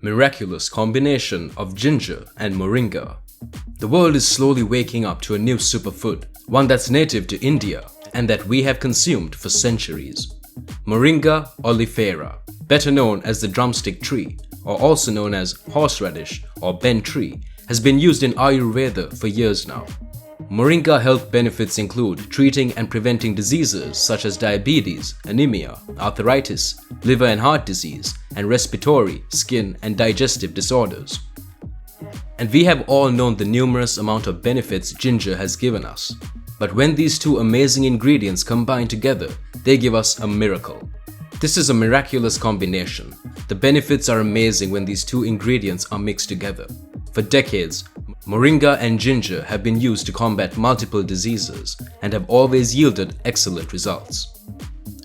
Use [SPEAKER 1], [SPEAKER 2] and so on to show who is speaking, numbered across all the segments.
[SPEAKER 1] Miraculous combination of ginger and moringa. The world is slowly waking up to a new superfood, one that's native to India and that we have consumed for centuries. Moringa oleifera, better known as the drumstick tree, or also known as horseradish or bent tree, has been used in Ayurveda for years now. Moringa health benefits include treating and preventing diseases such as diabetes, anemia, arthritis, liver and heart disease, and respiratory, skin, and digestive disorders. And we have all known the numerous amount of benefits ginger has given us. But when these two amazing ingredients combine together, they give us a miracle. This is a miraculous combination. The benefits are amazing when these two ingredients are mixed together. For decades, Moringa and ginger have been used to combat multiple diseases and have always yielded excellent results.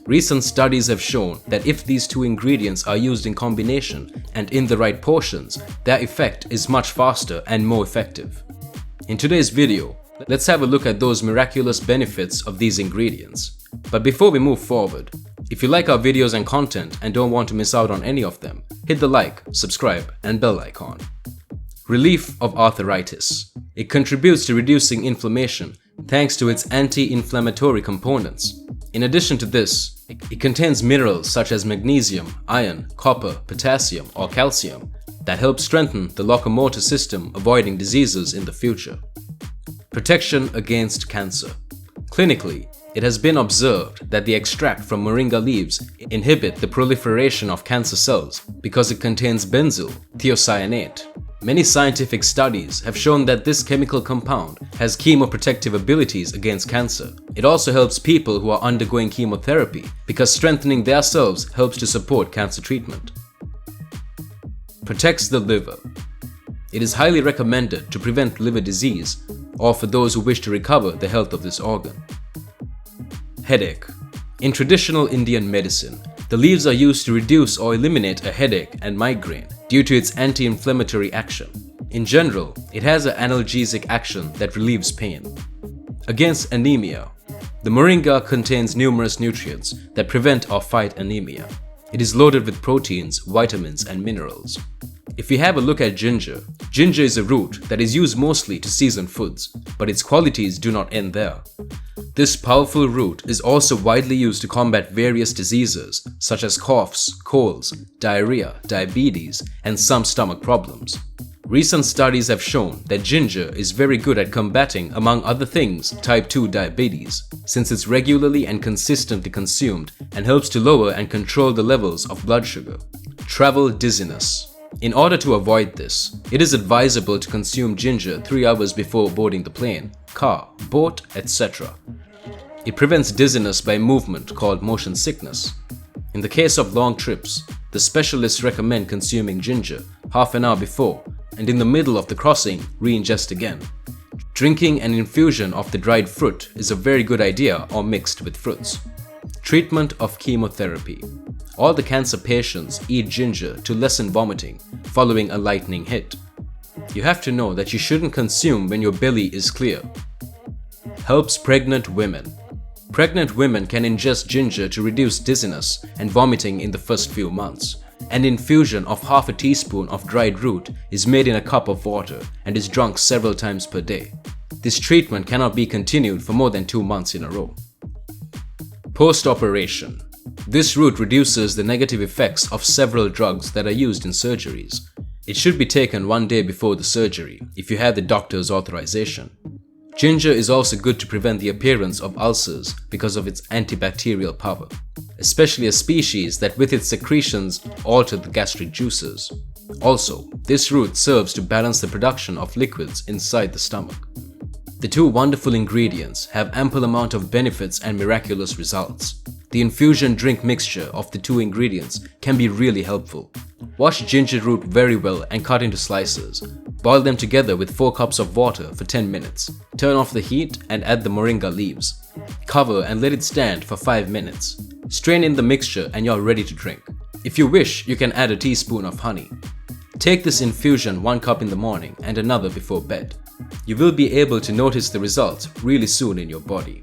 [SPEAKER 1] Recent studies have shown that if these two ingredients are used in combination and in the right portions, their effect is much faster and more effective. In today's video, let's have a look at those miraculous benefits of these ingredients. But before we move forward, if you like our videos and content and don't want to miss out on any of them, hit the like, subscribe, and bell icon. Relief of arthritis. It contributes to reducing inflammation thanks to its anti-inflammatory components. In addition to this, it contains minerals such as magnesium, iron, copper, potassium, or calcium that help strengthen the locomotor system, avoiding diseases in the future. Protection against cancer. Clinically, it has been observed that the extract from moringa leaves inhibit the proliferation of cancer cells because it contains benzyl thiocyanate. Many scientific studies have shown that this chemical compound has chemoprotective abilities against cancer. It also helps people who are undergoing chemotherapy because strengthening their cells helps to support cancer treatment. Protects the liver. It is highly recommended to prevent liver disease or for those who wish to recover the health of this organ. Headache. In traditional Indian medicine, the leaves are used to reduce or eliminate a headache and migraine due to its anti-inflammatory action. In general, it has an analgesic action that relieves pain. Against anemia. The moringa contains numerous nutrients that prevent or fight anemia. It is loaded with proteins, vitamins, and minerals. If we have a look at ginger, ginger is a root that is used mostly to season foods, but its qualities do not end there. This powerful root is also widely used to combat various diseases such as coughs, colds, diarrhea, diabetes, and some stomach problems. Recent studies have shown that ginger is very good at combating, among other things, type 2 diabetes, since it's regularly and consistently consumed and helps to lower and control the levels of blood sugar. Travel dizziness. In order to avoid this, it is advisable to consume ginger 3 hours before boarding the plane, car, boat, etc. It prevents dizziness by movement called motion sickness. In the case of long trips, the specialists recommend consuming ginger half an hour before and in the middle of the crossing re-ingest again. Drinking an infusion of the dried fruit is a very good idea or mixed with fruits. Treatment of chemotherapy. All the cancer patients eat ginger to lessen vomiting following a lightning hit. You have to know that you shouldn't consume when your belly is clear. Helps pregnant women. Pregnant women can ingest ginger to reduce dizziness and vomiting in the first few months. An infusion of half a teaspoon of dried root is made in a cup of water and is drunk several times per day. This treatment cannot be continued for more than 2 months in a row. Post-operation. This root reduces the negative effects of several drugs that are used in surgeries. It should be taken 1 day before the surgery if you have the doctor's authorization. Ginger is also good to prevent the appearance of ulcers because of its antibacterial power, especially a species that with its secretions alter the gastric juices. Also, this root serves to balance the production of liquids inside the stomach. The two wonderful ingredients have ample amount of benefits and miraculous results. The infusion drink mixture of the two ingredients can be really helpful. Wash ginger root very well and cut into slices. Boil them together with 4 cups of water for 10 minutes. Turn off the heat and add the moringa leaves. Cover and let it stand for 5 minutes. Strain in the mixture and you're ready to drink. If you wish, you can add a teaspoon of honey. Take this infusion 1 cup in the morning and another before bed. You will be able to notice the results really soon in your body.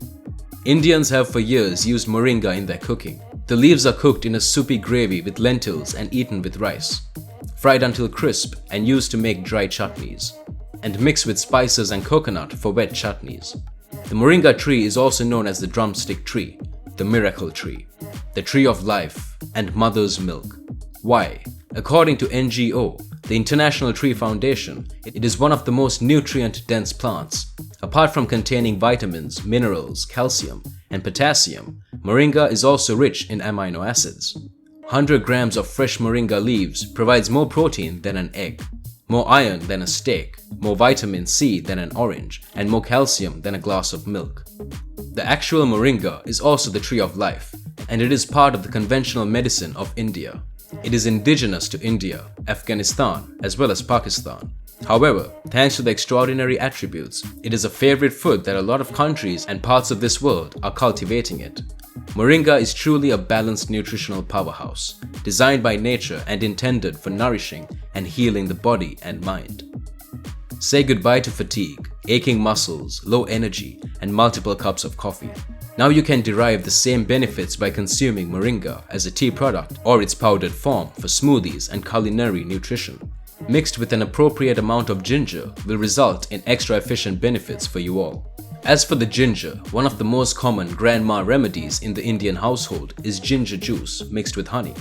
[SPEAKER 1] Indians have for years used moringa in their cooking. The leaves are cooked in a soupy gravy with lentils and eaten with rice. fried until crisp and used to make dry chutneys, and mixed with spices and coconut for wet chutneys. The moringa tree is also known as the drumstick tree, the miracle tree, the tree of life, and mother's milk. Why? According to NGO, the International Tree Foundation, it is one of the most nutrient-dense plants. Apart from containing vitamins, minerals, calcium, and potassium, moringa is also rich in amino acids. 100 grams of fresh moringa leaves provides more protein than an egg, more iron than a steak, more vitamin C than an orange, and more calcium than a glass of milk. The actual moringa is also the tree of life, and it is part of the conventional medicine of India. It is indigenous to India, Afghanistan, as well as Pakistan. However, thanks to the extraordinary attributes, it is a favorite food that a lot of countries and parts of this world are cultivating it. Moringa is truly a balanced nutritional powerhouse, designed by nature and intended for nourishing and healing the body and mind. Say goodbye to fatigue, aching muscles, low energy, and multiple cups of coffee. Now you can derive the same benefits by consuming moringa as a tea product or its powdered form for smoothies and culinary nutrition. Mixed with an appropriate amount of ginger will result in extra efficient benefits for you all. As for the ginger, one of the most common grandma remedies in the Indian household is ginger juice mixed with honey,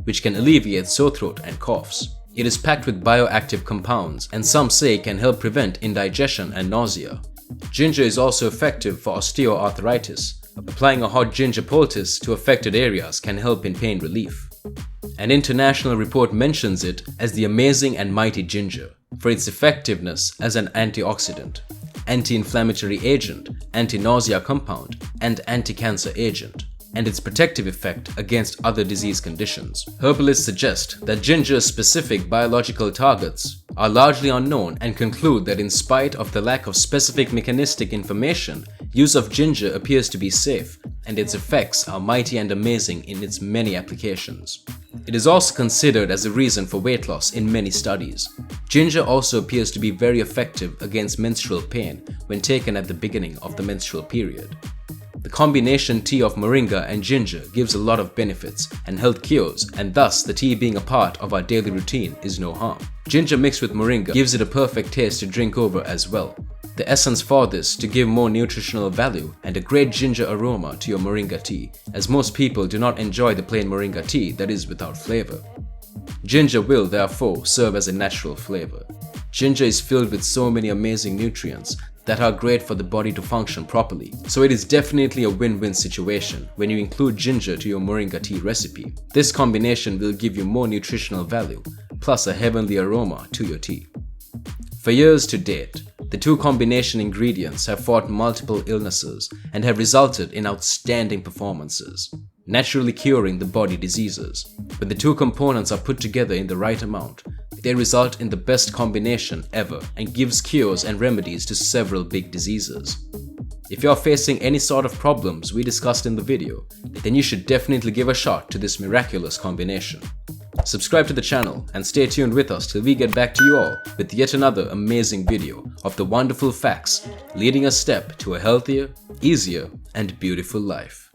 [SPEAKER 1] which can alleviate sore throat and coughs. It is packed with bioactive compounds and some say can help prevent indigestion and nausea. Ginger is also effective for osteoarthritis. Applying a hot ginger poultice to affected areas can help in pain relief. An international report mentions it as the amazing and mighty ginger for its effectiveness as an antioxidant, anti-inflammatory agent, anti-nausea compound, and anti-cancer agent, and its protective effect against other disease conditions. Herbalists suggest that ginger's specific biological targets are largely unknown and conclude that in spite of the lack of specific mechanistic information, use of ginger appears to be safe, and its effects are mighty and amazing in its many applications. It is also considered as a reason for weight loss in many studies. Ginger also appears to be very effective against menstrual pain when taken at the beginning of the menstrual period. The combination tea of moringa and ginger gives a lot of benefits and health cures, and thus the tea being a part of our daily routine is no harm. Ginger mixed with moringa gives it a perfect taste to drink over as well. The essence for this to give more nutritional value and a great ginger aroma to your moringa tea, as most people do not enjoy the plain moringa tea that is without flavor. Ginger will therefore serve as a natural flavor. Ginger is filled with so many amazing nutrients that are great for the body to function properly. So it is definitely a win-win situation when you include ginger to your moringa tea recipe. This combination will give you more nutritional value, plus a heavenly aroma to your tea. For years to date, the two combination ingredients have fought multiple illnesses and have resulted in outstanding performances, naturally curing the body diseases. When the two components are put together in the right amount, they result in the best combination ever and gives cures and remedies to several big diseases. If you're facing any sort of problems we discussed in the video, then you should definitely give a shot to this miraculous combination. Subscribe to the channel and stay tuned with us till we get back to you all with yet another amazing video of the wonderful facts leading a step to a healthier, easier, and beautiful life.